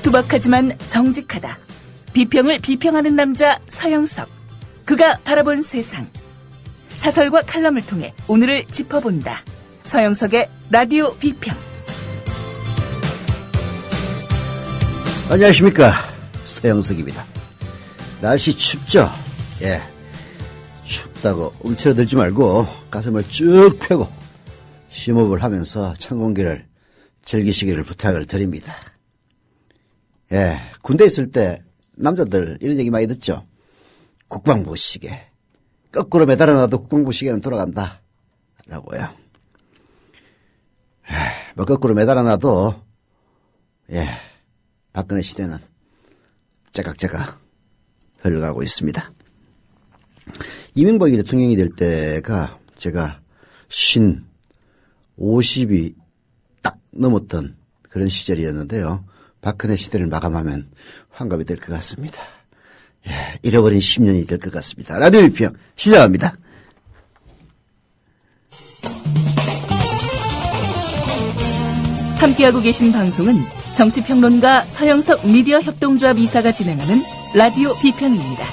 투박하지만 정직하다. 비평을 비평하는 남자 서영석. 그가 바라본 세상. 사설과 칼럼을 통해 오늘을 짚어본다. 서영석의 라디오 비평. 안녕하십니까, 서영석입니다. 날씨 춥죠? 예, 춥다고 움츠러들지 말고 가슴을 쭉 펴고 심호흡을 하면서 찬 공기를 즐기시기를 부탁을 드립니다. 예, 군대 있을 때 남자들 이런 얘기 많이 듣죠? 국방부 시계. 거꾸로 매달아놔도 국방부 시계는 돌아간다. 라고요. 뭐 거꾸로 매달아놔도, 예, 박근혜 시대는 째깍째깍 흘러가고 있습니다. 이명박이 대통령이 될 때가 제가 50이 딱 넘었던 그런 시절이었는데요. 박근혜 시대를 마감하면 환갑이 될 것 같습니다. 예, 잃어버린 10년이 될 것 같습니다. 라디오 비평 시작합니다. 함께하고 계신 방송은 정치평론가 서영석 미디어 협동조합 이사가 진행하는 라디오 비평입니다.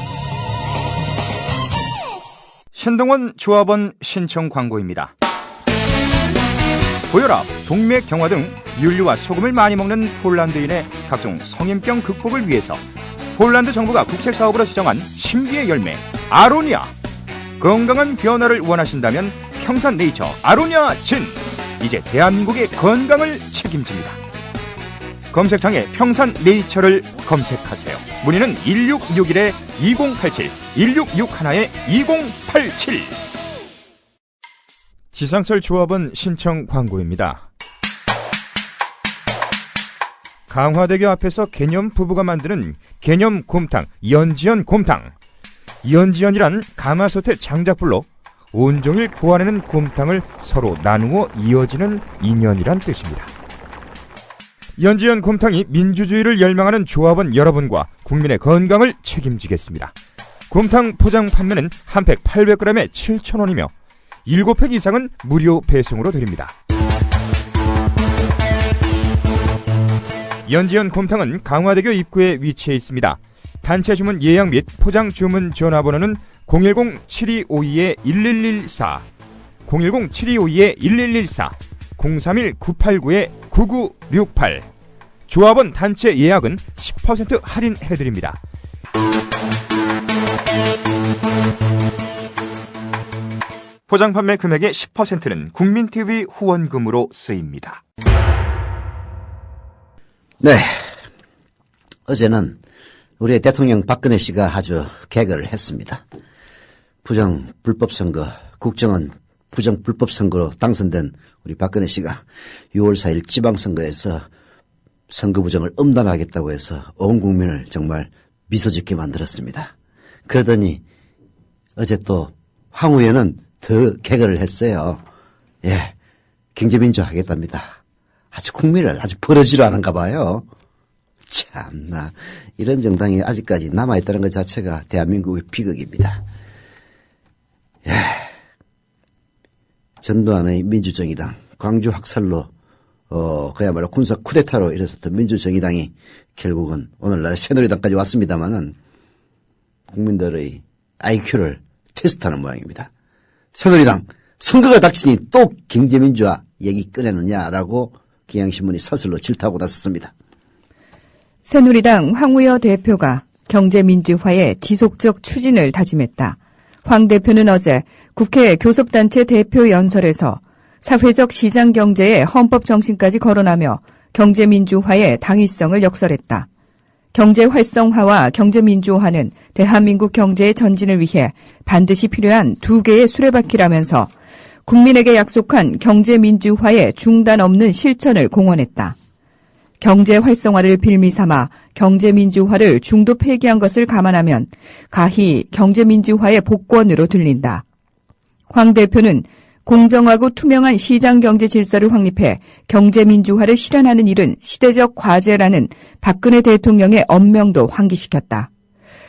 신동원 조합원 신청 광고입니다. 고혈압, 동맥 경화 등 윤리와 소금을 많이 먹는 폴란드인의 각종 성인병 극복을 위해서 폴란드 정부가 국책사업으로 지정한 신비의 열매 아로니아. 건강한 변화를 원하신다면 평산네이처 아로니아 진. 이제 대한민국의 건강을 책임집니다. 검색창에 평산네이처를 검색하세요. 문의는 1661-2087 1661-2087. 지상철 조합원 신청 광고입니다. 강화대교 앞에서 개념 부부가 만드는 개념 곰탕 연지연 곰탕. 연지연이란 가마솥의 장작불로 온종일 구워내는 곰탕을 서로 나누어 이어지는 인연이란 뜻입니다. 연지연 곰탕이 민주주의를 열망하는 조합원 여러분과 국민의 건강을 책임지겠습니다. 곰탕 포장 판매는 한 팩 800g에 7,000원이며 7팩 이상은 무료 배송으로 드립니다. 연지연 곰탕은 강화대교 입구에 위치해 있습니다. 단체 주문 예약 및 포장 주문 전화번호는 010-7252-1114, 010-7252-1114, 031-989-9968. 조합원 단체 예약은 10% 할인해드립니다. 포장 판매 금액의 10%는 국민TV 후원금으로 쓰입니다. 네, 어제는 우리의 대통령 박근혜 씨가 아주 개그를 했습니다. 부정 불법 선거, 국정원 부정 불법 선거로 당선된 우리 박근혜 씨가 6월 4일 지방선거에서 선거 부정을 엄단하겠다고 해서 온 국민을 정말 미소 짓게 만들었습니다. 그러더니 어제 또 황후에는 더 개그를 했어요. 예, 경제민주화 하겠답니다. 아주 국민을 아주 버러지로 하는가 봐요. 참나, 이런 정당이 아직까지 남아있다는 것 자체가 대한민국의 비극입니다. 예. 전두환의 민주정의당, 광주 학살로, 그야말로 군사 쿠데타로 일어섰던 민주정의당이 결국은 오늘날 새누리당까지 왔습니다만은 국민들의 IQ를 테스트하는 모양입니다. 새누리당, 선거가 닥치니 또 경제민주화 얘기 꺼내느냐라고 경향신문이 사설로 질타하고 나섰습니다. 새누리당 황우여 대표가 경제민주화의 지속적 추진을 다짐했다. 황 대표는 어제 국회 교섭단체 대표 연설에서 사회적 시장경제의 헌법정신까지 거론하며 경제민주화의 당위성을 역설했다. 경제활성화와 경제민주화는 대한민국 경제의 전진을 위해 반드시 필요한 두 개의 수레바퀴라면서 국민에게 약속한 경제민주화의 중단 없는 실천을 공언했다. 경제활성화를 빌미삼아 경제민주화를 중도 폐기한 것을 감안하면 가히 경제민주화의 복권으로 들린다. 황 대표는 공정하고 투명한 시장경제 질서를 확립해 경제민주화를 실현하는 일은 시대적 과제라는 박근혜 대통령의 엄명도 환기시켰다.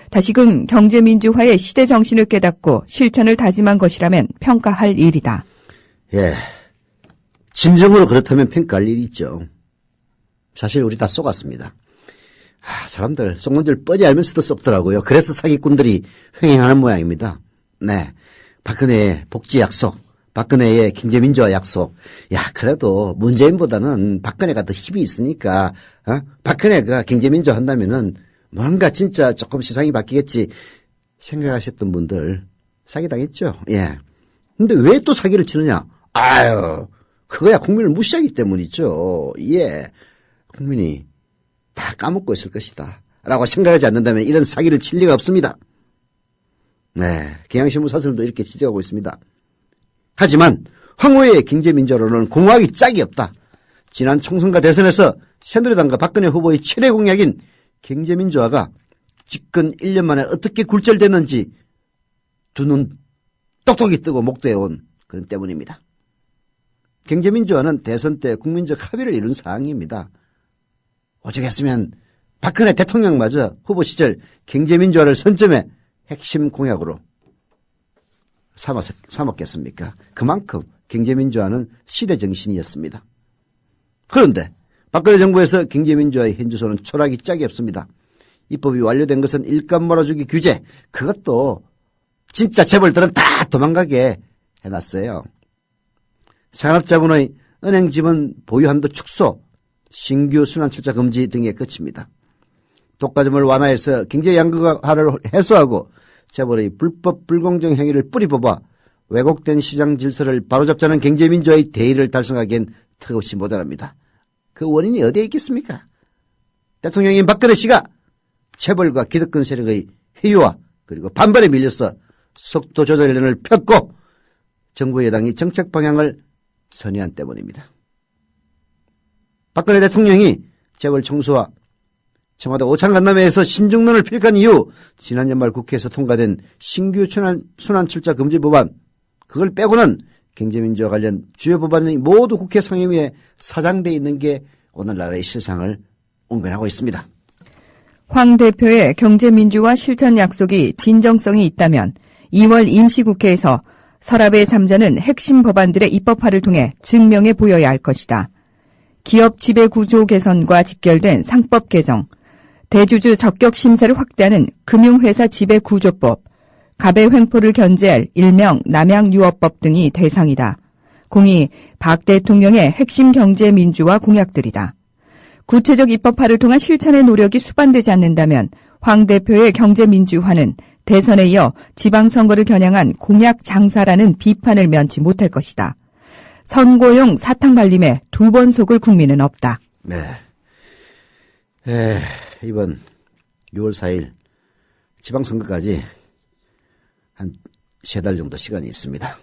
다시금 경제민주화의 시대 정신을 깨닫고 실천을 다짐한 것이라면 평가할 일이다. 예, 진정으로 그렇다면 평가할 일이 있죠. 사실 우리 다 속았습니다. 사람들 속는 줄 뻔히 알면서도 썩더라고요. 그래서 사기꾼들이 횡행하는 모양입니다. 네, 박근혜의 복지 약속, 박근혜의 경제민주화 약속. 야, 그래도 문재인보다는 박근혜가 더 힘이 있으니까 박근혜가 경제민주화 한다면은 뭔가 진짜 조금 세상이 바뀌겠지 생각하셨던 분들 사기당했죠. 예. 근데 왜 또 사기를 치느냐? 아유, 그거야 국민을 무시하기 때문이죠. 예. 국민이 다 까먹고 있을 것이다 라고 생각하지 않는다면 이런 사기를 칠 리가 없습니다. 네, 경향신문 사설도 이렇게 지적하고 있습니다. 하지만 황후의 경제민주화로는 공화하기 짝이 없다. 지난 총선과 대선에서 새누리당과 박근혜 후보의 최대 공약인 경제민주화가 집권 1년 만에 어떻게 굴절됐는지 두 눈 똑똑히 뜨고 목도해온 그런 때문입니다. 경제민주화는 대선 때 국민적 합의를 이룬 사항입니다. 오죽했으면 박근혜 대통령마저 후보 시절 경제민주화를 선점의 핵심 공약으로 삼았겠습니까? 그만큼 경제민주화는 시대정신이었습니다. 그런데 박근혜 정부에서 경제민주화의 현주소는 초락이 짝이 없습니다. 입법이 완료된 것은 일감 몰아주기 규제, 그것도 진짜 재벌들은 다 도망가게 해놨어요. 산업자본의 은행지분 보유한도 축소, 신규 순환출자 금지 등에 그칩니다. 독과점을 완화해서 경제 양극화를 해소하고 재벌의 불법 불공정 행위를 뿌리 뽑아 왜곡된 시장 질서를 바로잡자는 경제민주화의 대의를 달성하기엔 턱없이 모자랍니다. 그 원인이 어디에 있겠습니까? 대통령인 박근혜 씨가 재벌과 기득권 세력의 회유와 그리고 반발에 밀려서 속도 조절론을 폈고 정부 여당이 정책 방향을 선회한 때문입니다. 박근혜 대통령이 재벌 청수와 청와대 오찬간담회에서 신중론을 필기한 이후 지난 연말 국회에서 통과된 신규 순환출자 금지 법안, 그걸 빼고는 경제민주화 관련 주요 법안이 모두 국회 상임위에 사장되어 있는 게 오늘날의 실상을 옹변하고 있습니다. 황 대표의 경제민주화 실천 약속이 진정성이 있다면 2월 임시국회에서 서랍에 잠자는 핵심 법안들의 입법화를 통해 증명해 보여야 할 것이다. 기업 지배구조 개선과 직결된 상법 개정, 대주주 적격 심사를 확대하는 금융회사 지배구조법, 갑의 횡포를 견제할 일명 남양유업법 등이 대상이다. 공이 박 대통령의 핵심 경제민주화 공약들이다. 구체적 입법화를 통한 실천의 노력이 수반되지 않는다면 황 대표의 경제민주화는 대선에 이어 지방선거를 겨냥한 공약 장사라는 비판을 면치 못할 것이다. 선거용 사탕 발림에 두 번 속을 국민은 없다. 네. 이번 6월 4일 지방선거까지 한 3달 정도 시간이 있습니다.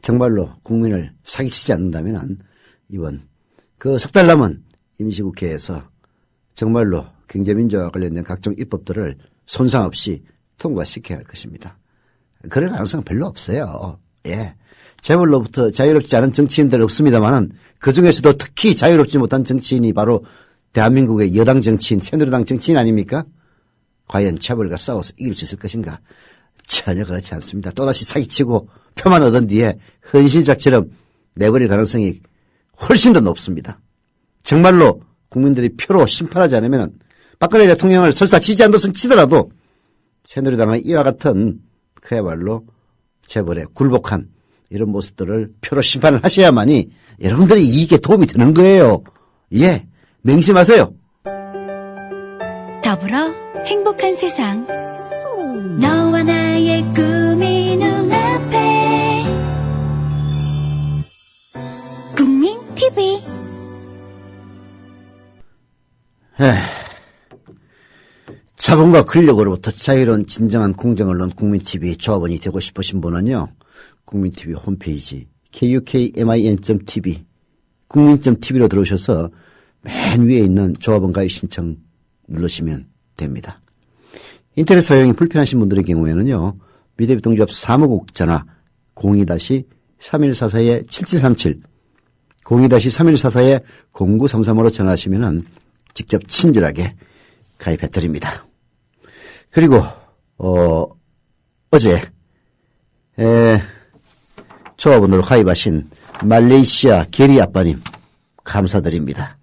정말로 국민을 사기치지 않는다면 이번 그 석 달 남은 임시국회에서 정말로 경제민주화 관련된 각종 입법들을 손상 없이 통과시켜야 할 것입니다. 그럴 가능성은 별로 없어요. 예. 재벌로부터 자유롭지 않은 정치인들 없습니다만은 그 중에서도 특히 자유롭지 못한 정치인이 바로 대한민국의 여당 정치인, 새누리당 정치인 아닙니까? 과연 재벌과 싸워서 이길 수 있을 것인가? 전혀 그렇지 않습니다. 또다시 사기치고 표만 얻은 뒤에 헌신작처럼 내버릴 가능성이 훨씬 더 높습니다. 정말로 국민들이 표로 심판하지 않으면 박근혜 대통령을 설사 지지 않도록 치더라도 새누리당의 이와 같은 그야말로 재벌에 굴복한 이런 모습들을 표로 심판을 하셔야만이 여러분들이 이익에 도움이 되는 거예요. 예, 맹심하세요. 더불어 행복한 세상. 너와 나의 꿈이 눈앞에. 국민 TV. 자본과 권력으로부터 자유로운 진정한 공정언론 국민TV 조합원이 되고 싶으신 분은요, 국민TV 홈페이지 kukmin.tv 국민.tv로 들어오셔서 맨 위에 있는 조합원 가입 신청 누르시면 됩니다. 인터넷 사용이 불편하신 분들의 경우에는요, 미래비동조합 사무국 전화 02-3144-7737 02-3144-0933으로 전화하시면은 직접 친절하게 가입해드립니다. 그리고 어제 조합원으로 가입하신 말레이시아 게리 아빠님 감사드립니다.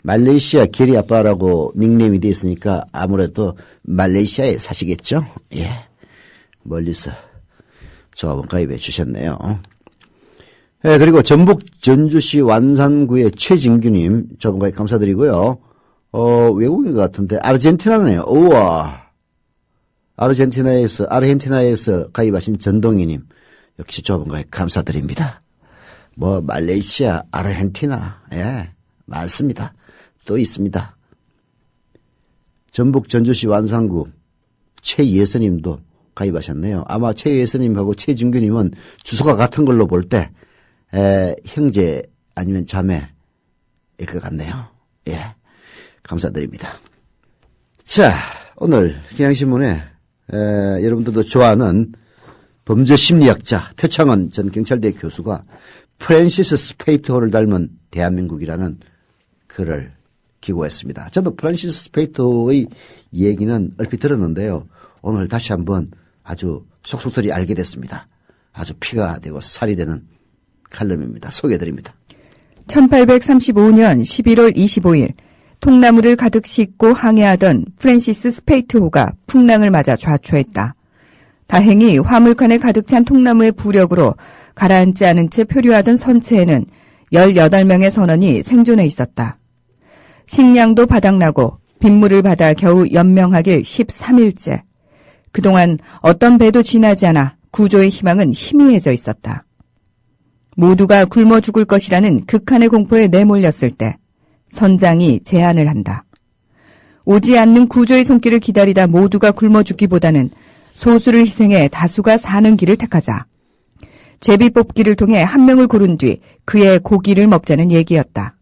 말레이시아 게리 아빠라고 닉네임이 돼 있으니까 아무래도 말레이시아에 사시겠죠? 예. 멀리서 조합원 가입해 주셨네요. 예, 그리고 전북 전주시 완산구의 최진규님 조합원 가입 감사드리고요. 외국인 것 같은데 아르헨티나네요. 우와. 아르헨티나에서 가입하신 전동희님 역시 조합원 가입 감사드립니다. 말레이시아, 아르헨티나, 예, 많습니다. 또 있습니다. 전북 전주시 완산구 최예선님도 가입하셨네요. 아마 최예선님하고 최진규님은 주소가 같은 걸로 볼 때 형제 아니면 자매일 것 같네요. 예, 감사드립니다. 자, 오늘 경향신문에 여러분들도 좋아하는 범죄심리학자 표창원 전 경찰대 교수가 프랜시스 스페이트호를 닮은 대한민국이라는 글을 기고했습니다. 저도 프랜시스 스페이트호의 얘기는 얼핏 들었는데요. 오늘 다시 한번 아주 속속들이 알게 됐습니다. 아주 피가 되고 살이 되는 칼럼입니다. 소개해드립니다. 1835년 11월 25일 통나무를 가득 싣고 항해하던 프랜시스 스페이트호가 풍랑을 맞아 좌초했다. 다행히 화물칸에 가득 찬 통나무의 부력으로 가라앉지 않은 채 표류하던 선체에는 18명의 선원이 생존해 있었다. 식량도 바닥나고 빗물을 받아 겨우 연명하길 13일째. 그동안 어떤 배도 지나지 않아 구조의 희망은 희미해져 있었다. 모두가 굶어 죽을 것이라는 극한의 공포에 내몰렸을 때 선장이 제안을 한다. 오지 않는 구조의 손길을 기다리다 모두가 굶어 죽기보다는 소수를 희생해 다수가 사는 길을 택하자. 제비 뽑기를 통해 한 명을 고른 뒤 그의 고기를 먹자는 얘기였다.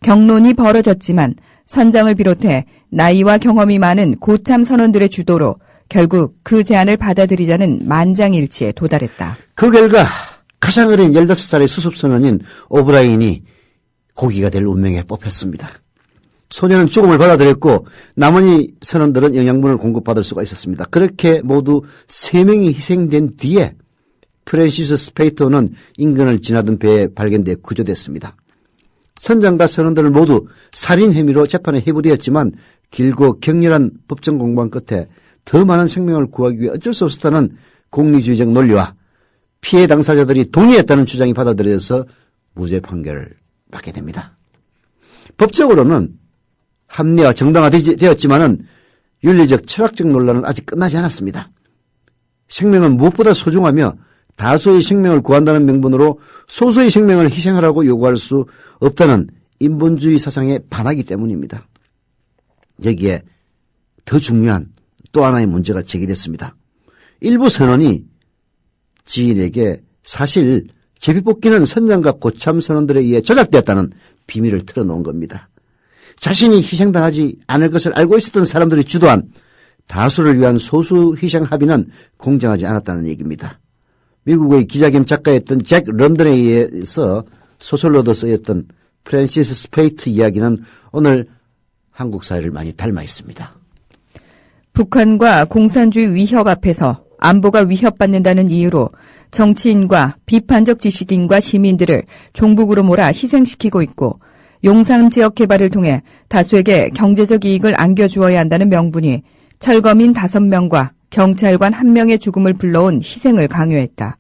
경론이 벌어졌지만 선장을 비롯해 나이와 경험이 많은 고참 선원들의 주도로 결국 그 제안을 받아들이자는 만장일치에 도달했다. 그 결과 가장 어린 15살의 수습선원인 오브라인이 고기가 될 운명에 뽑혔습니다. 소녀는 죽음을 받아들였고 나머지 선원들은 영양분을 공급받을 수가 있었습니다. 그렇게 모두 3명이 희생된 뒤에 프랜시스 스페이터는 인근을 지나던 배에 발견돼 구조됐습니다. 선장과 선원들은 모두 살인 혐의로 재판에 회부되었지만 길고 격렬한 법정 공방 끝에 더 많은 생명을 구하기 위해 어쩔 수 없었다는 공리주의적 논리와 피해 당사자들이 동의했다는 주장이 받아들여져서 무죄 판결을 받게 됩니다. 법적으로는 합리화 정당화되었지만은 윤리적 철학적 논란은 아직 끝나지 않았습니다. 생명은 무엇보다 소중하며 다수의 생명을 구한다는 명분으로 소수의 생명을 희생하라고 요구할 수 없다는 인본주의 사상에 반하기 때문입니다. 여기에 더 중요한 또 하나의 문제가 제기됐습니다. 일부 선원이 지인에게 사실 제비뽑기는 선장과 고참 선원들에 의해 조작되었다는 비밀을 털어놓은 겁니다. 자신이 희생당하지 않을 것을 알고 있었던 사람들이 주도한 다수를 위한 소수 희생 합의는 공정하지 않았다는 얘기입니다. 미국의 기자 겸 작가였던 잭 런던에 의해서 소설로도 쓰였던 프랜시스 스페이트 이야기는 오늘 한국 사회를 많이 닮아 있습니다. 북한과 공산주의 위협 앞에서 안보가 위협받는다는 이유로 정치인과 비판적 지식인과 시민들을 종북으로 몰아 희생시키고 있고 용산 지역 개발을 통해 다수에게 경제적 이익을 안겨주어야 한다는 명분이 철거민 5명과 경찰관 1명의 죽음을 불러온 희생을 강요했다.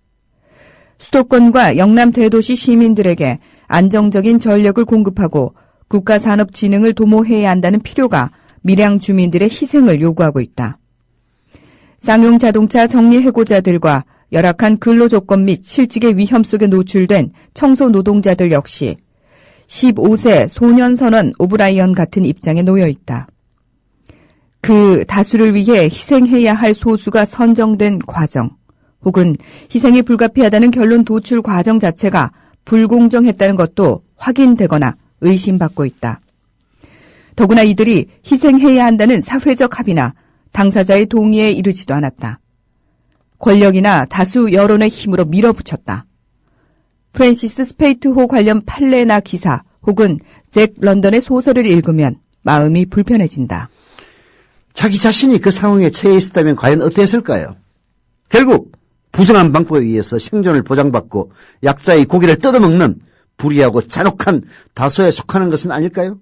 수도권과 영남 대도시 시민들에게 안정적인 전력을 공급하고 국가산업진흥을 도모해야 한다는 필요가 밀양 주민들의 희생을 요구하고 있다. 쌍용 자동차 정리해고자들과 열악한 근로조건 및 실직의 위험 속에 노출된 청소 노동자들 역시 15세 소년 선원 오브라이언 같은 입장에 놓여 있다. 그 다수를 위해 희생해야 할 소수가 선정된 과정, 혹은 희생이 불가피하다는 결론 도출 과정 자체가 불공정했다는 것도 확인되거나 의심받고 있다. 더구나 이들이 희생해야 한다는 사회적 합의나 당사자의 동의에 이르지도 않았다. 권력이나 다수 여론의 힘으로 밀어붙였다. 프랜시스 스페이트호 관련 판례나 기사 혹은 잭 런던의 소설을 읽으면 마음이 불편해진다. 자기 자신이 그 상황에 처해 있었다면 과연 어땠을까요? 결국 부정한 방법에 의해서 생존을 보장받고 약자의 고기를 뜯어먹는 불의하고 잔혹한 다수에 속하는 것은 아닐까요?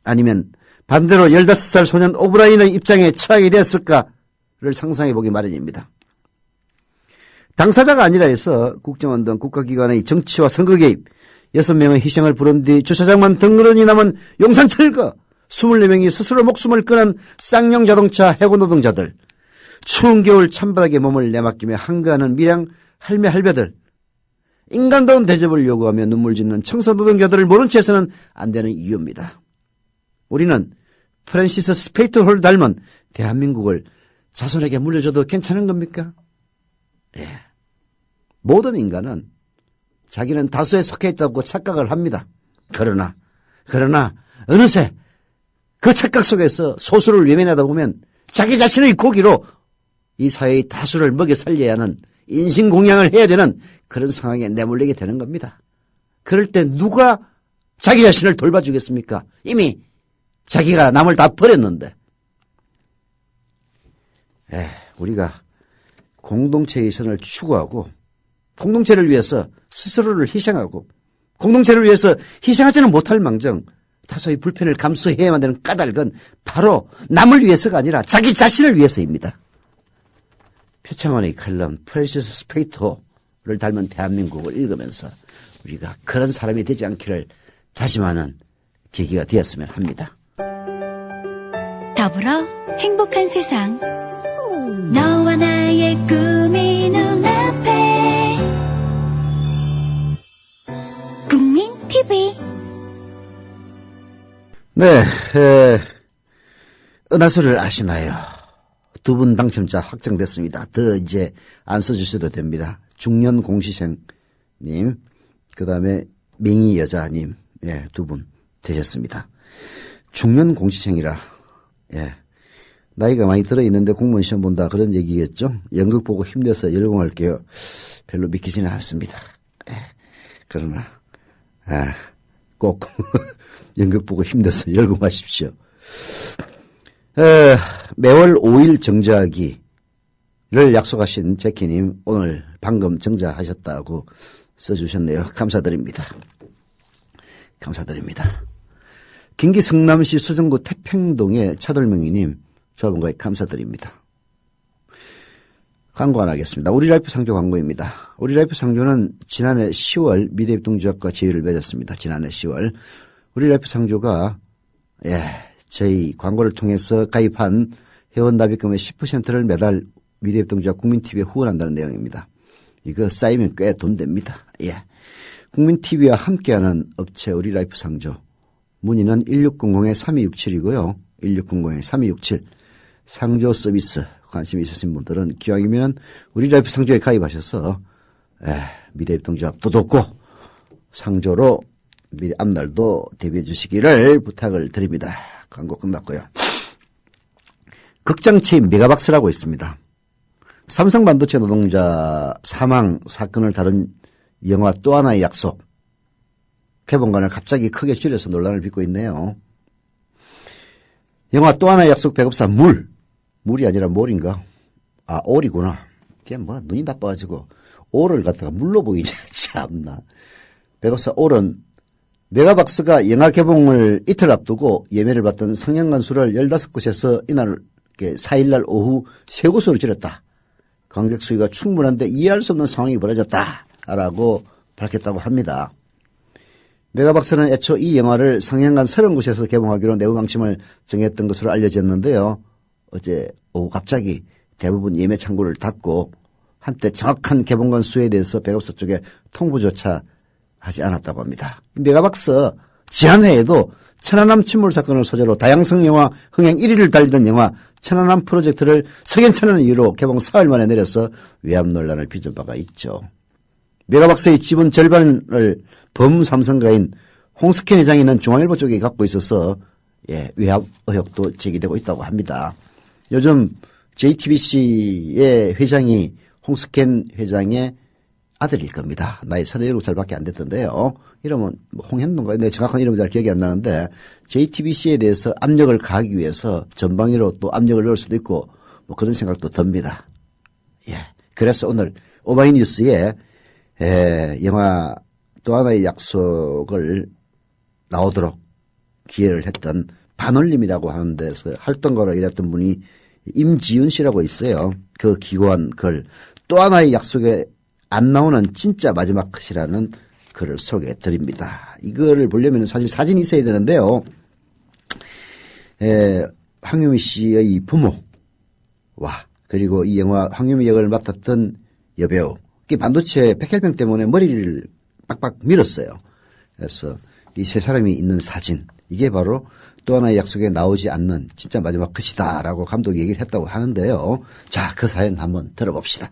아니면 반대로 15살 소년 오브라인의 입장에 처하게 되었을까를 상상해보기 마련입니다. 당사자가 아니라 해서 국정원 등 국가기관의 정치와 선거 개입, 6명의 희생을 부른 뒤 주차장만 덩그러니 남은 용산 철거, 24명이 스스로 목숨을 끊은 쌍용 자동차 해고 노동자들, 추운 겨울 찬바닥에 몸을 내맡기며 한가하는 밀양 할매 할배들, 인간다운 대접을 요구하며 눈물 짓는 청소 노동자들을 모른 채 해서는 안 되는 이유입니다. 우리는 프랜시스 스페이트홀을 닮은 대한민국을 자손에게 물려줘도 괜찮은 겁니까? 예. 모든 인간은 자기는 다수에 속해 있다고 착각을 합니다. 그러나 어느새 그 착각 속에서 소수를 외면하다 보면 자기 자신의 고기로 이 사회의 다수를 먹여 살려야 하는 인신공양을 해야 되는 그런 상황에 내몰리게 되는 겁니다. 그럴 때 누가 자기 자신을 돌봐주겠습니까? 이미 자기가 남을 다 버렸는데. 우리가 공동체의 선을 추구하고 공동체를 위해서 스스로를 희생하고 공동체를 위해서 희생하지는 못할 망정 다소의 불편을 감수해야만 되는 까닭은 바로 남을 위해서가 아니라 자기 자신을 위해서입니다. 표창원의 칼럼 프랜시스 스페이터를 닮은 대한민국을 읽으면서 우리가 그런 사람이 되지 않기를 다짐하는 계기가 되었으면 합니다. 더불어 행복한 세상 너와 나의 꿈이 눈앞에 국민 TV 네, 은하수를 아시나요? 2분 당첨자 확정됐습니다. 더 이제 안 써주셔도 됩니다. 중년 공시생님, 그 다음에 맹이 여자님, 2분 되셨습니다. 중년 공시생이라, 나이가 많이 들어있는데 공무원 시험 본다 그런 얘기겠죠? 연극 보고 힘내서 열공할게요. 별로 믿기지는 않습니다. 그러나 꼭 연극 보고 힘내서 열공하십시오. 매월 5일 정자하기를 약속하신 제키님 오늘 방금 정자하셨다고 써주셨네요. 감사드립니다. 감사드립니다. 경기 성남시 수정구 태평동의 차돌명이님 조합원과에 감사드립니다. 광고 안 하겠습니다. 우리라이프 상조 광고입니다. 우리라이프 상조는 지난해 10월 미래협동조합과 제휴를 맺었습니다. 지난해 10월 우리라이프 상조가 저희 광고를 통해서 가입한 회원 납입금의 10%를 매달 미래협동조합 국민TV에 후원한다는 내용입니다. 이거 쌓이면 꽤 돈 됩니다. 국민TV와 함께하는 업체 우리라이프 상조 문의는 1600-3267이고요. 1600-3267 상조 서비스 관심 있으신 분들은 기왕이면 우리라이프 상조에 가입하셔서 미래협동조합도 돕고 상조로 미리 앞날도 대비해 주시기를 부탁을 드립니다. 광고 끝났고요. 극장체인 메가박스라고 있습니다. 삼성반도체 노동자 사망 사건을 다룬 영화 또 하나의 약속 개봉관을 갑자기 크게 줄여서 논란을 빚고 있네요. 영화 또 하나의 약속 배급사 물이 아니라 몰인가? 올이구나. 그냥 눈이 나빠가지고 올을 갖다가 물로 보이냐. 참나. 배급사 올은 메가박스가 영화 개봉을 이틀 앞두고 예매를 받던 상영관 수를 15곳에서 이날 4일날 오후 3곳으로 줄였다. 관객 수위가 충분한데 이해할 수 없는 상황이 벌어졌다라고 밝혔다고 합니다. 메가박스는 애초 이 영화를 상영관 30곳에서 개봉하기로 내부 방침을 정했던 것으로 알려졌는데요. 어제 오후 갑자기 대부분 예매 창구를 닫고 한때 정확한 개봉관 수에 대해서 배급사 쪽에 통보조차 하지 않았다고 합니다. 메가박스 지난해에도 천안함 침몰 사건을 소재로 다양성 영화 흥행 1위를 달리던 영화 천안함 프로젝트를 석연찮은 이유로 개봉 사흘 만에 내려서 외압 논란을 빚은 바가 있죠. 메가박스의 지분 절반을 범삼성가인 홍석현 회장이 있는 중앙일보 쪽에 갖고 있어서 외압 의혹도 제기되고 있다고 합니다. 요즘 JTBC의 회장이 홍석현 회장의 아들일 겁니다. 나이 37살밖에 안 됐던데요. 이러면 홍현동가? 내 정확한 이름은 잘 기억이 안 나는데 JTBC에 대해서 압력을 가하기 위해서 전방위로 또 압력을 넣을 수도 있고 그런 생각도 듭니다. 그래서 오늘 오마이뉴스에 영화 또 하나의 약속을 나오도록 기획을 했던 반올림이라고 하는 데서 활동가로 일했던 분이 임지윤 씨라고 있어요. 그 기고한 글, 또 하나의 약속에 안 나오는 진짜 마지막 컷이라는 글을 소개해 드립니다. 이거를 보려면 사실 사진이 있어야 되는데요. 황유미 씨의 부모와 그리고 이 영화 황유미 역을 맡았던 여배우, 반도체 백혈병 때문에 머리를 빡빡 밀었어요. 그래서 이 세 사람이 있는 사진, 이게 바로 또 하나의 약속에 나오지 않는 진짜 마지막 컷이다라고 감독이 얘기를 했다고 하는데요. 자, 그 사연 한번 들어봅시다.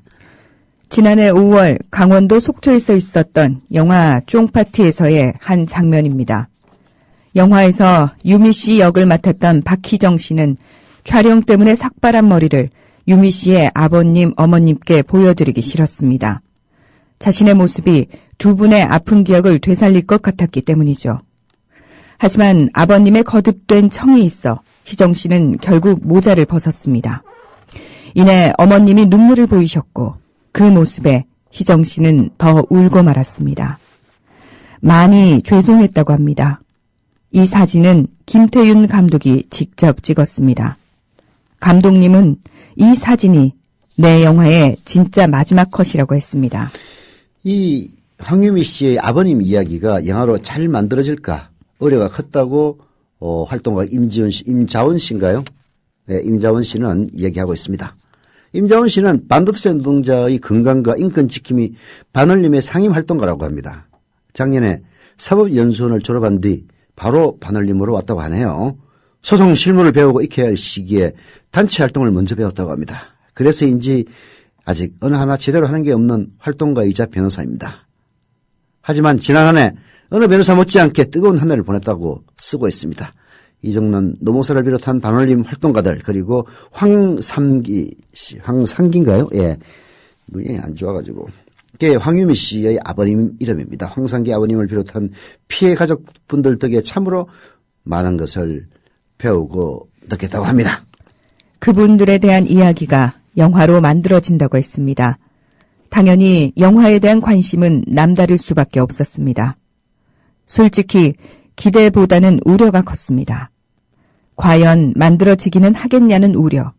지난해 5월 강원도 속초에서 있었던 영화 쫑파티에서의 한 장면입니다. 영화에서 유미 씨 역을 맡았던 박희정 씨는 촬영 때문에 삭발한 머리를 유미 씨의 아버님, 어머님께 보여드리기 싫었습니다. 자신의 모습이 두 분의 아픈 기억을 되살릴 것 같았기 때문이죠. 하지만 아버님의 거듭된 청이 있어 희정 씨는 결국 모자를 벗었습니다. 이내 어머님이 눈물을 보이셨고 그 모습에 희정 씨는 더 울고 말았습니다. 많이 죄송했다고 합니다. 이 사진은 김태윤 감독이 직접 찍었습니다. 감독님은 이 사진이 내 영화의 진짜 마지막 컷이라고 했습니다. 이 황유미 씨의 아버님 이야기가 영화로 잘 만들어질까 우려가 컸다고 활동가 임자원 씨인가요? 네, 임자원 씨는 이야기하고 있습니다. 임자원 씨는 반도체 노동자의 건강과 인권 지킴이 반올림의 상임 활동가라고 합니다. 작년에 사법연수원을 졸업한 뒤 바로 반올림으로 왔다고 하네요. 소송 실무를 배우고 익혀야 할 시기에 단체 활동을 먼저 배웠다고 합니다. 그래서인지 아직 어느 하나 제대로 하는 게 없는 활동가이자 변호사입니다. 하지만 지난 한 해 어느 변호사 못지않게 뜨거운 한 해를 보냈다고 쓰고 있습니다. 이정란 노무사를 비롯한 반올림 활동가들, 그리고 황삼기 씨, 황상기인가요? 예. 눈이 안 좋아가지고. 그게 황유미 씨의 아버님 이름입니다. 황상기 아버님을 비롯한 피해 가족분들 덕에 참으로 많은 것을 배우고 느꼈다고 합니다. 그분들에 대한 이야기가 영화로 만들어진다고 했습니다. 당연히 영화에 대한 관심은 남다를 수밖에 없었습니다. 솔직히 기대보다는 우려가 컸습니다. 과연 만들어지기는 하겠냐는 우려.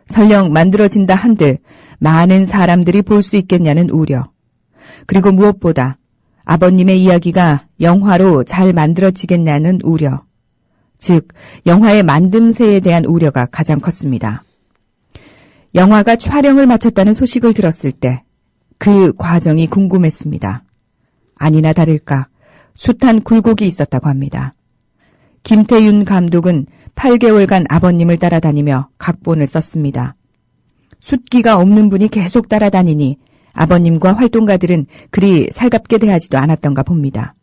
설령 만들어진다 한들 많은 사람들이 볼 수 있겠냐는 우려. 그리고 무엇보다 아버님의 이야기가 영화로 잘 만들어지겠냐는 우려. 즉, 영화의 만듦새에 대한 우려가 가장 컸습니다. 영화가 촬영을 마쳤다는 소식을 들었을 때 그 과정이 궁금했습니다. 아니나 다를까 숱한 굴곡이 있었다고 합니다. 김태윤 감독은 8개월간 아버님을 따라다니며 각본을 썼습니다. 숫기가 없는 분이 계속 따라다니니 아버님과 활동가들은 그리 살갑게 대하지도 않았던가 봅니다.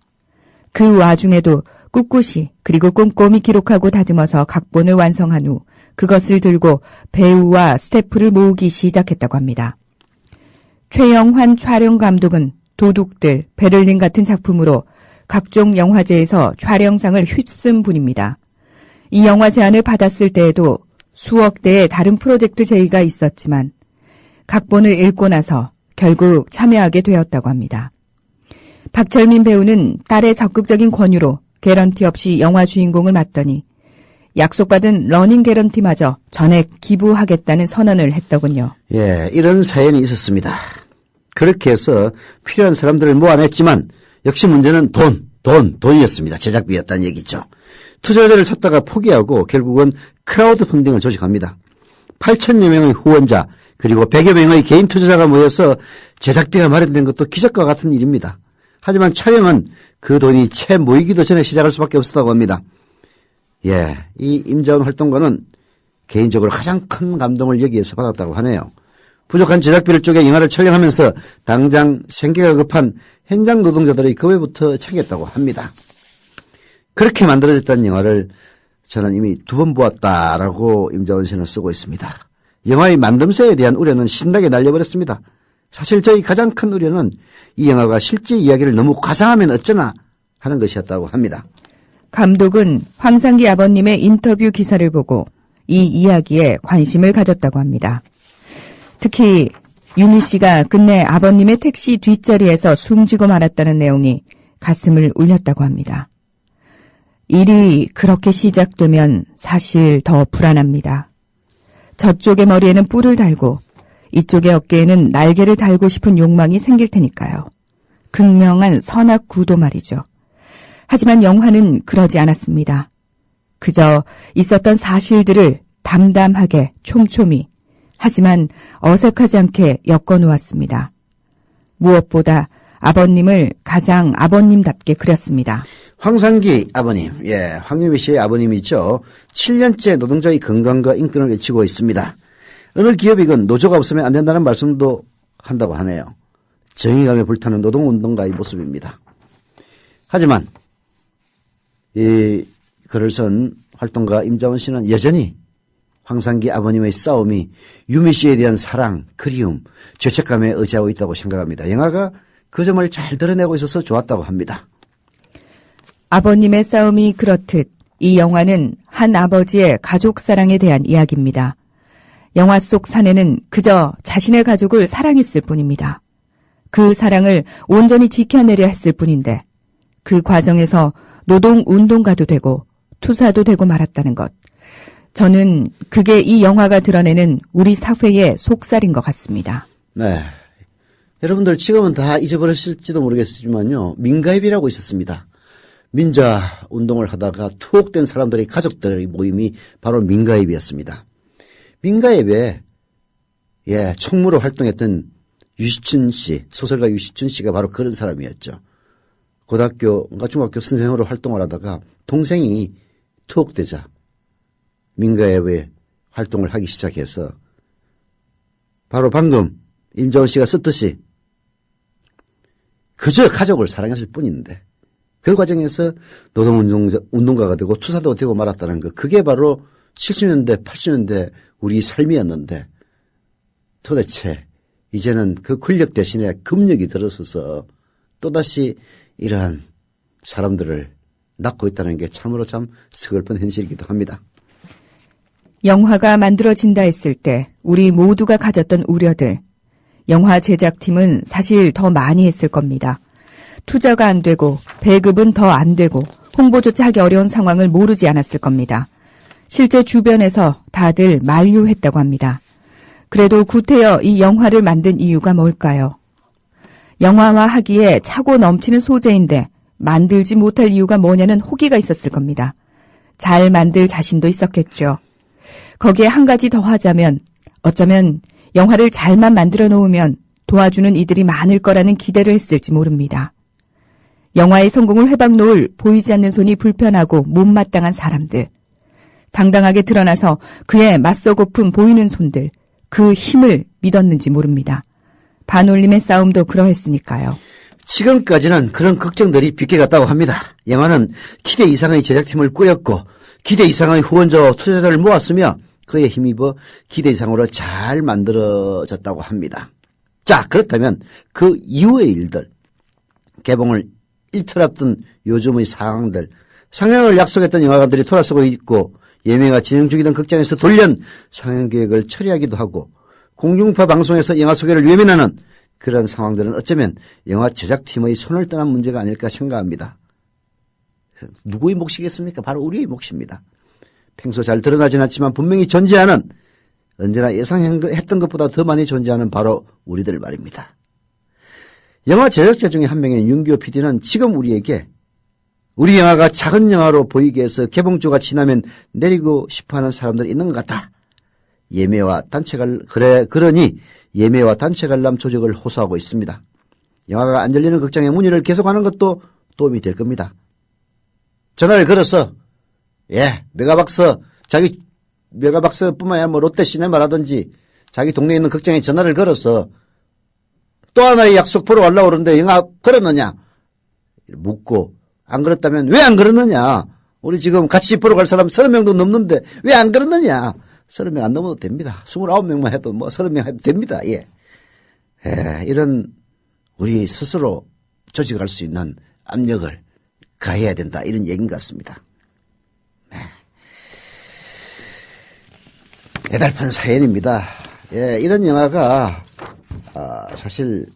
그 와중에도 꿋꿋이 그리고 꼼꼼히 기록하고 다듬어서 각본을 완성한 후 그것을 들고 배우와 스태프를 모으기 시작했다고 합니다. 최영환 촬영 감독은 도둑들, 베를린 같은 작품으로 각종 영화제에서 촬영상을 휩쓴 분입니다. 이 영화 제안을 받았을 때에도 수억 대의 다른 프로젝트 제의가 있었지만 각본을 읽고 나서 결국 참여하게 되었다고 합니다. 박철민 배우는 딸의 적극적인 권유로 개런티 없이 영화 주인공을 맡더니 약속받은 러닝 개런티마저 전액 기부하겠다는 선언을 했더군요. 예, 이런 사연이 있었습니다. 그렇게 해서 필요한 사람들을 모아냈지만 역시 문제는 돈이었습니다. 제작비였다는 얘기죠. 투자자를 찾다가 포기하고 결국은 크라우드 펀딩을 조직합니다. 8,000여 명의 후원자 그리고 100여 명의 개인 투자자가 모여서 제작비가 마련된 것도 기적과 같은 일입니다. 하지만 촬영은 그 돈이 채 모이기도 전에 시작할 수밖에 없었다고 합니다. 예, 이 임자원 활동가는 개인적으로 가장 큰 감동을 여기에서 받았다고 하네요. 부족한 제작비를 쪼개 영화를 촬영하면서 당장 생계가 급한 현장 노동자들의 급여부터 챙겼다고 합니다. 그렇게 만들어졌다는 영화를 저는 이미 2번 보았다라고 임자원 씨는 쓰고 있습니다. 영화의 만듦새에 대한 우려는 신나게 날려버렸습니다. 사실 저희 가장 큰 우려는 이 영화가 실제 이야기를 너무 과장하면 어쩌나 하는 것이었다고 합니다. 감독은 황상기 아버님의 인터뷰 기사를 보고 이 이야기에 관심을 가졌다고 합니다. 특히 유미 씨가 끝내 아버님의 택시 뒷자리에서 숨지고 말았다는 내용이 가슴을 울렸다고 합니다. 일이 그렇게 시작되면 사실 더 불안합니다. 저쪽의 머리에는 뿔을 달고 이쪽의 어깨에는 날개를 달고 싶은 욕망이 생길 테니까요. 극명한 선악구도 말이죠. 하지만 영화는 그러지 않았습니다. 그저 있었던 사실들을 담담하게 촘촘히 하지만 어색하지 않게 엮어놓았습니다. 무엇보다 아버님을 가장 아버님답게 그렸습니다. 황상기 아버님, 황유미 씨의 아버님이죠. 7년째 노동자의 건강과 인권을 외치고 있습니다. 어느 기업이건 노조가 없으면 안 된다는 말씀도 한다고 하네요. 정의감에 불타는 노동운동가의 모습입니다. 하지만 이 글을 쓴 활동가 임자원 씨는 여전히 황상기 아버님의 싸움이 유미 씨에 대한 사랑, 그리움, 죄책감에 의지하고 있다고 생각합니다. 영화가 그 점을 잘 드러내고 있어서 좋았다고 합니다. 아버님의 싸움이 그렇듯 이 영화는 한 아버지의 가족 사랑에 대한 이야기입니다. 영화 속 사내는 그저 자신의 가족을 사랑했을 뿐입니다. 그 사랑을 온전히 지켜내려 했을 뿐인데 그 과정에서 노동운동가도 되고 투사도 되고 말았다는 것. 저는 그게 이 영화가 드러내는 우리 사회의 속살인 것 같습니다. 네. 여러분들 지금은 다 잊어버렸을지도 모르겠지만요. 민가입이라고 있었습니다. 민자 운동을 하다가 투옥된 사람들의 가족들의 모임이 바로 민가입이었습니다. 민가입에 총무로 활동했던 유시춘 씨, 소설가 유시춘 씨가 바로 그런 사람이었죠. 고등학교가 중학교 선생으로 활동을 하다가 동생이 투옥되자 민가협의 활동을 하기 시작해서 바로 방금 임자원 씨가 썼듯이 그저 가족을 사랑했을 뿐인데 그 과정에서 노동운동가가 되고 투사도 되고 말았다는 것, 그게 바로 70년대, 80년대 우리 삶이었는데 도대체 이제는 그 권력 대신에 금력이 들어서서 또다시 이러한 사람들을 낳고 있다는 게 참으로 참 서글픈 현실이기도 합니다. 영화가 만들어진다 했을 때 우리 모두가 가졌던 우려들. 영화 제작팀은 사실 더 많이 했을 겁니다. 투자가 안 되고 배급은 더 안 되고 홍보조차 하기 어려운 상황을 모르지 않았을 겁니다. 실제 주변에서 다들 만류했다고 합니다. 그래도 구태여 이 영화를 만든 이유가 뭘까요? 영화화하기에 차고 넘치는 소재인데 만들지 못할 이유가 뭐냐는 호기가 있었을 겁니다. 잘 만들 자신도 있었겠죠. 거기에 한 가지 더 하자면 어쩌면 영화를 잘만 만들어 놓으면 도와주는 이들이 많을 거라는 기대를 했을지 모릅니다. 영화의 성공을 회방 놓을 보이지 않는 손이 불편하고 못마땅한 사람들. 당당하게 드러나서 그에 맞서고픈 보이는 손들. 그 힘을 믿었는지 모릅니다. 반올림의 싸움도 그러했으니까요. 지금까지는 그런 걱정들이 빗게 갔다고 합니다. 영화는 기대 이상의 제작팀을 꾸렸고 기대 이상의 후원자와 투자자를 모았으며 그에 힘입어 기대 이상으로 잘 만들어졌다고 합니다. 자, 그렇다면 그 이후의 일들, 개봉을 일틀 앞둔 요즘의 상황들, 상영을 약속했던 영화관들이 돌아서고 있고 예매가 진행 중이던 극장에서 돌연 상영 계획을 처리하기도 하고 공중파 방송에서 영화 소개를 외면하는 그런 상황들은 어쩌면 영화 제작팀의 손을 떠난 문제가 아닐까 생각합니다. 누구의 몫이겠습니까? 바로 우리의 몫입니다. 평소 잘 드러나진 않지만 분명히 존재하는, 언제나 예상했던 것보다 더 많이 존재하는 바로 우리들 말입니다. 영화 제작자 중에 한 명인 윤기호 PD는 지금 우리에게 우리 영화가 작은 영화로 보이게 해서 개봉주가 지나면 내리고 싶어하는 사람들이 있는 것 같다. 그러니 예매와 단체 관람 조직을 호소하고 있습니다. 영화가 안 열리는 극장의 문의를 계속하는 것도 도움이 될 겁니다. 전화를 걸어서 메가박스뿐만 아니라 롯데시네마라든지 자기 동네에 있는 극장에 전화를 걸어서 또 하나의 약속 보러 가려고 그러는데 영화 걸었느냐 묻고, 안 걸었다면 왜 안 걸었느냐, 우리 지금 같이 보러 갈 사람 30명도 넘는데 왜 안 걸었느냐, 30명 안 넘어도 됩니다. 29명만 해도 30명 해도 됩니다. 이런 우리 스스로 조직할 수 있는 압력을 가해야 된다, 이런 얘기인 것 같습니다. 애달픈 사연입니다. 이런 영화가 사실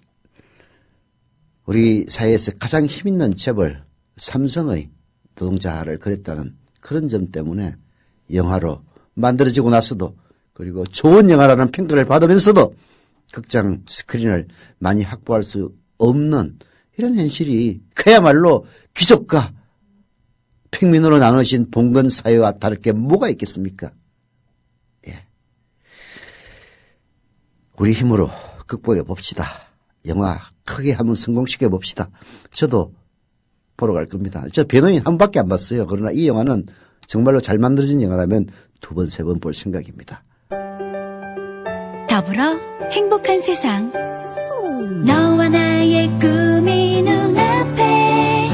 우리 사회에서 가장 힘있는 재벌 삼성의 노동자를 그랬다는 그런 점 때문에 영화로 만들어지고 나서도 그리고 좋은 영화라는 평가를 받으면서도 극장 스크린을 많이 확보할 수 없는 이런 현실이 그야말로 귀족과 평민으로 나누신 봉건 사회와 다를 게 뭐가 있겠습니까? 예. 우리 힘으로 극복해 봅시다. 영화 크게 한번 성공시켜 봅시다. 저도 보러 갈 겁니다. 저 변호인 한 번밖에 안 봤어요. 그러나 이 영화는 정말로 잘 만들어진 영화라면 2번, 3번 볼 생각입니다. 더불어 행복한 세상. 너와 나의 꿈이 눈앞에.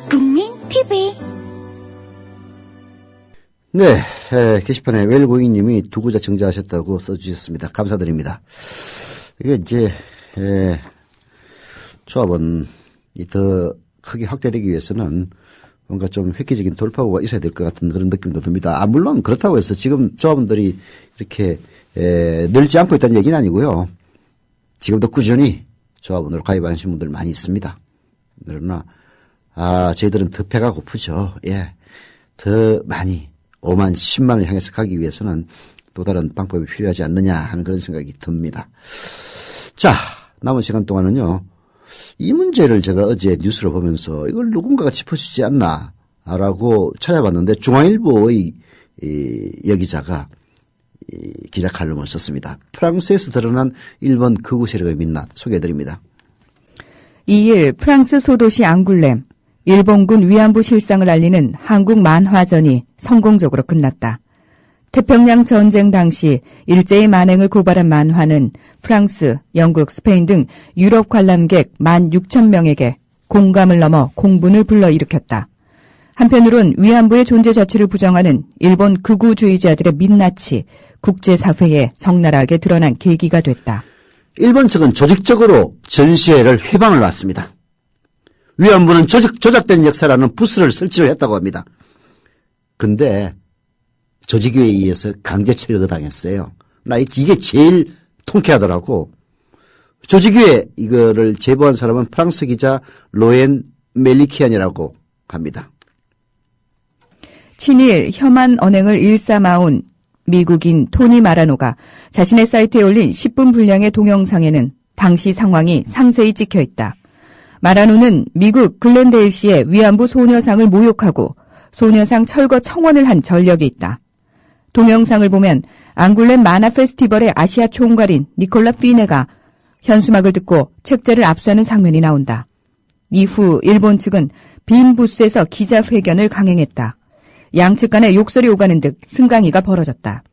국민 TV. 네, 게시판에 웰고잉님이 두 구자 정자하셨다고 써주셨습니다. 감사드립니다. 이게 이제 조합은 더 크게 확대되기 위해서는 뭔가 좀 획기적인 돌파구가 있어야 될 것 같은 그런 느낌도 듭니다. 물론 그렇다고 해서 지금 조합원들이 이렇게 늘지 않고 있다는 얘기는 아니고요. 지금도 꾸준히 조합원으로 가입하시는 분들 많이 있습니다. 그러나 저희들은 더 배가 고프죠. 예, 더 많이 5만, 10만을 향해서 가기 위해서는 또 다른 방법이 필요하지 않느냐 하는 그런 생각이 듭니다. 자, 남은 시간 동안은요. 이 문제를 제가 어제 뉴스를 보면서 이걸 누군가가 짚어주지 않나 라고 찾아봤는데 중앙일보의 여기자가 기자 칼럼을 썼습니다. 프랑스에서 드러난 일본 극우 세력의 민낯 소개해드립니다. 2일 프랑스 소도시 앙굴렘 일본군 위안부 실상을 알리는 한국 만화전이 성공적으로 끝났다. 태평양 전쟁 당시 일제의 만행을 고발한 만화는 프랑스, 영국, 스페인 등 유럽 관람객 16,000명에게 공감을 넘어 공분을 불러일으켰다. 한편으론 위안부의 존재 자체를 부정하는 일본 극우주의자들의 민낯이 국제사회에 적나라하게 드러난 계기가 됐다. 일본 측은 조직적으로 전시회를 회방을 놨습니다. 위안부는 조작된 역사라는 부스를 설치를 했다고 합니다. 근데 조직위에 의해서 강제 철거 당했어요. 이게 제일 통쾌하더라고. 조직위에 이거를 제보한 사람은 프랑스 기자 로엔 멜리키안이라고 합니다. 친일 혐한 언행을 일삼아온 미국인 토니 마라노가 자신의 사이트에 올린 10분 분량의 동영상에는 당시 상황이 상세히 찍혀 있다. 마라노는 미국 글렌데일시의 위안부 소녀상을 모욕하고 소녀상 철거 청원을 한 전력이 있다. 동영상을 보면 앙굴렘 만화 페스티벌의 아시아 총괄인 니콜라 피네가 현수막을 듣고 책자를 압수하는 장면이 나온다. 이후 일본 측은 빈 부스에서 기자회견을 강행했다. 양측 간에 욕설이 오가는 듯 승강이가 벌어졌다.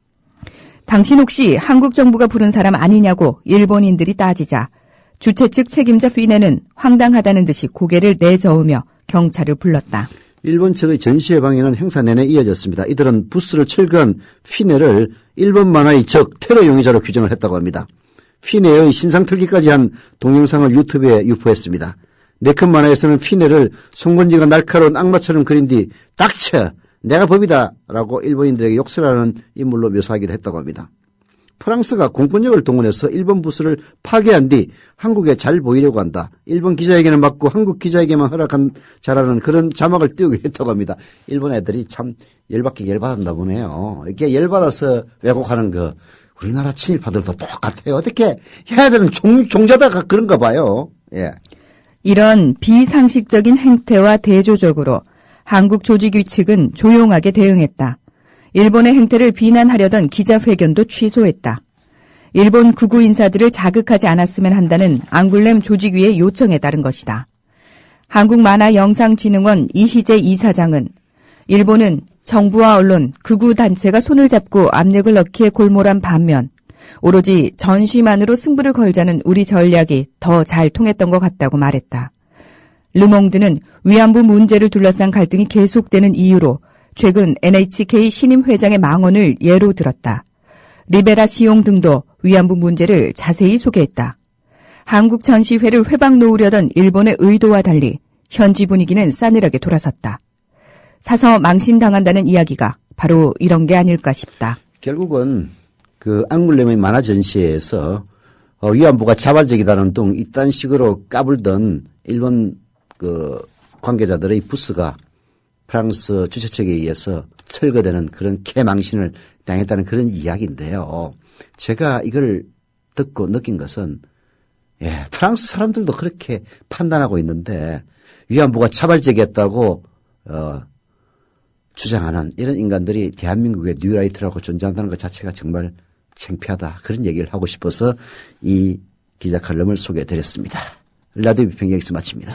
당신 혹시 한국 정부가 부른 사람 아니냐고 일본인들이 따지자 주최 측 책임자 피네는 황당하다는 듯이 고개를 내저으며 경찰을 불렀다. 일본 측의 전시회 방해는 행사 내내 이어졌습니다. 이들은 부스를 철거한 피네를 일본 만화의 적 테러 용의자로 규정을 했다고 합니다. 피네의 신상털기까지 한 동영상을 유튜브에 유포했습니다. 네컷 만화에서는 피네를 송곳니가 날카로운 악마처럼 그린 뒤 닥쳐! 내가 법이다! 라고 일본인들에게 욕설하는 인물로 묘사하기도 했다고 합니다. 프랑스가 공권력을 동원해서 일본 부스를 파괴한 뒤 한국에 잘 보이려고 한다. 일본 기자에게는 맞고 한국 기자에게만 허락한 자라는 그런 자막을 띄우게 했다고 합니다. 일본 애들이 참 열받게 열받았나 보네요. 이렇게 열받아서 왜곡하는 거 우리나라 친일파들도 똑같아요. 어떻게 해야 되는 종자다가 그런가 봐요. 예. 이런 비상식적인 행태와 대조적으로 한국 조직위 측은 조용하게 대응했다. 일본의 행태를 비난하려던 기자회견도 취소했다. 일본 극우 인사들을 자극하지 않았으면 한다는 앙굴렘 조직위의 요청에 따른 것이다. 한국만화영상진흥원 이희재 이사장은 일본은 정부와 언론, 극우 단체가 손을 잡고 압력을 넣기에 골몰한 반면 오로지 전시만으로 승부를 걸자는 우리 전략이 더 잘 통했던 것 같다고 말했다. 르몽드는 위안부 문제를 둘러싼 갈등이 계속되는 이유로 최근 NHK 신임 회장의 망언을 예로 들었다. 리베라 시용 등도 위안부 문제를 자세히 소개했다. 한국 전시회를 회방 놓으려던 일본의 의도와 달리 현지 분위기는 싸늘하게 돌아섰다. 사서 망신당한다는 이야기가 바로 이런 게 아닐까 싶다. 결국은 그 앙굴렘의 만화 전시회에서 위안부가 자발적이다는 등 이딴 식으로 까불던 일본 그 관계자들의 부스가 프랑스 주최 측에 의해서 철거되는 그런 개망신을 당했다는 그런 이야기인데요. 제가 이걸 듣고 느낀 것은 프랑스 사람들도 그렇게 판단하고 있는데 위안부가 자발적이었다고 주장하는 이런 인간들이 대한민국의 뉴라이트라고 존재한다는 것 자체가 정말 창피하다. 그런 얘기를 하고 싶어서 이 기자 칼럼을 소개해드렸습니다. 라디오 비평 여기서 마칩니다.